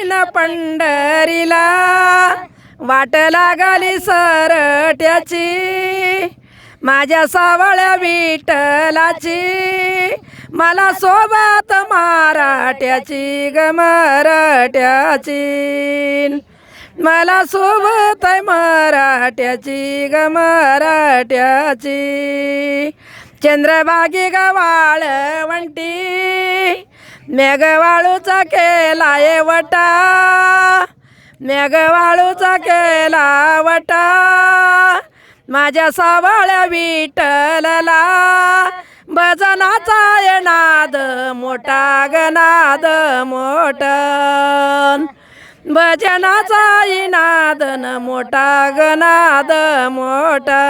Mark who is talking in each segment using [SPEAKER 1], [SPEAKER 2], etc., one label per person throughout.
[SPEAKER 1] जाईन पंढरीला वाट लागली सरट्याची माझ्या सावळ्या विठ्ठलाची मला सोबत मराठ्याची ग मराठ्याची मला सोबत मराठ्याची ग मराठ्याची चंद्रभागी ग वाळवंटी मेघवाळूचा केलाय वटा मेघवाळूचा केला वटा माझ्या सावळ्या विठ्ठलाला भजनाचा नाद मोठा ग नाद मोठा भजनाचा नादन मोठा ग नाद मोठा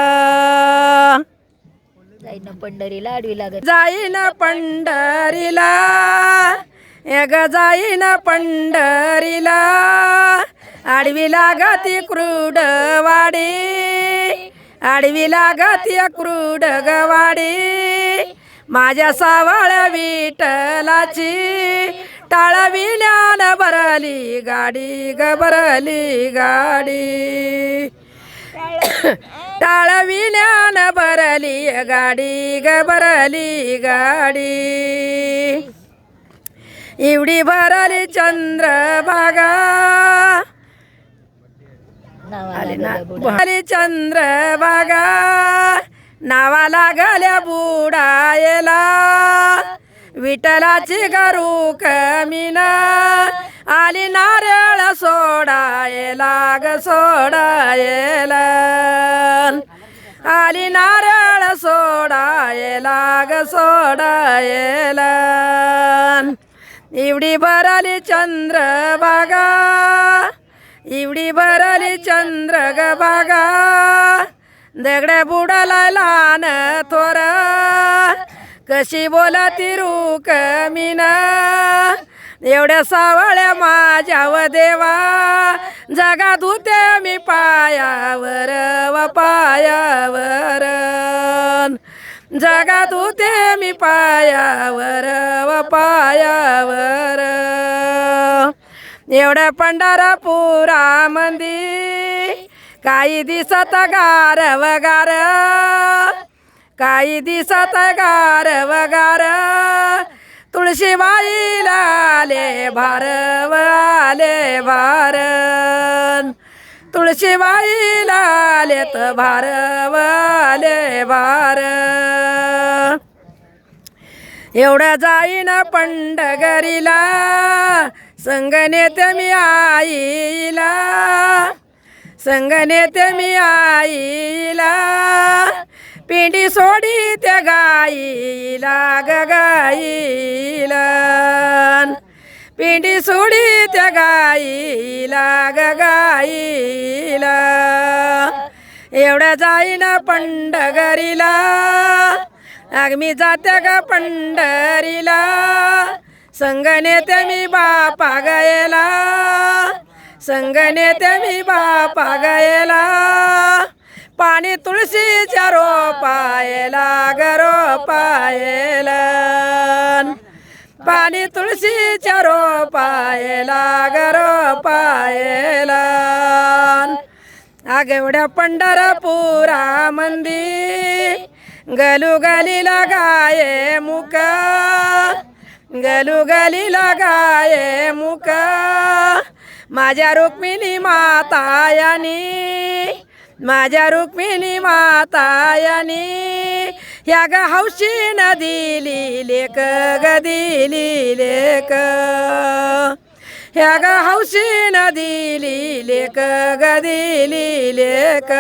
[SPEAKER 2] जाईन पंढरीला आडवी लागत
[SPEAKER 1] जाईन पंढरीला एक जाईन पंढरीला आडवी लागती क्रूडवाडी आडवी लागती क्रूडगवाडी माझ्या सावळ्या विठ्ठलाची टाळविल्यान भरली गाडी ग भरली गाडी टाळविल्यान भरली गाडी ग भरली गाडी एवढी भरली चंद्रभागा भरली चंद्रभागा नावाला गल्या बुडायला विठ्ठलाची गरू कमीना आली नारळ सोडायला ग सोडायला आली नारळ सोडायला ग सोडायला एवढी भरली चंद्रभागा एवढी भरली चंद्रभागा दगड्या बुडाला लहान थोर कशी बोलती रूक मीना एवढ्या सावळ्या माझ्याव देवा जगात होते मी पायावर व पायावर जगात होते मी पायावर व पायावर एवढ्या पंढरपुरामंदी काही दिसत गार वगार काही दिसत गार वगार तुळशीबाईला आले भार व आले भार तुळशीबाईला आलेत भार व आले भार एवढं जाईन पंढरीला संग नेते मी आईला संग नेते मी आईला पिंडी सोडी त्या गाईला ग गाईला पिंडी सोडी त्या गाईला ग गाईला एवढं जाईन पंढरीला आग मी जाते ग पंढरीला संग नेते मी बापा गयला संग नेते मी बापा गयला पाणी तुळशीच्या रोपायला ग रोपायला पाणी तुळशीच्या रोपायला ग रोपायला आग एवढ्या पंढरपुरामंदी गलुगलीला गाये मुक गलुगलीला गाये मुक माझ्या रुक्मिणी मातायानी माझ्या रुक्मिणी मातायानी ह्या ग हौशीन दिली लेक ग दिली लेक ह्या ग हौशीन दिली लेक ग दिली लेक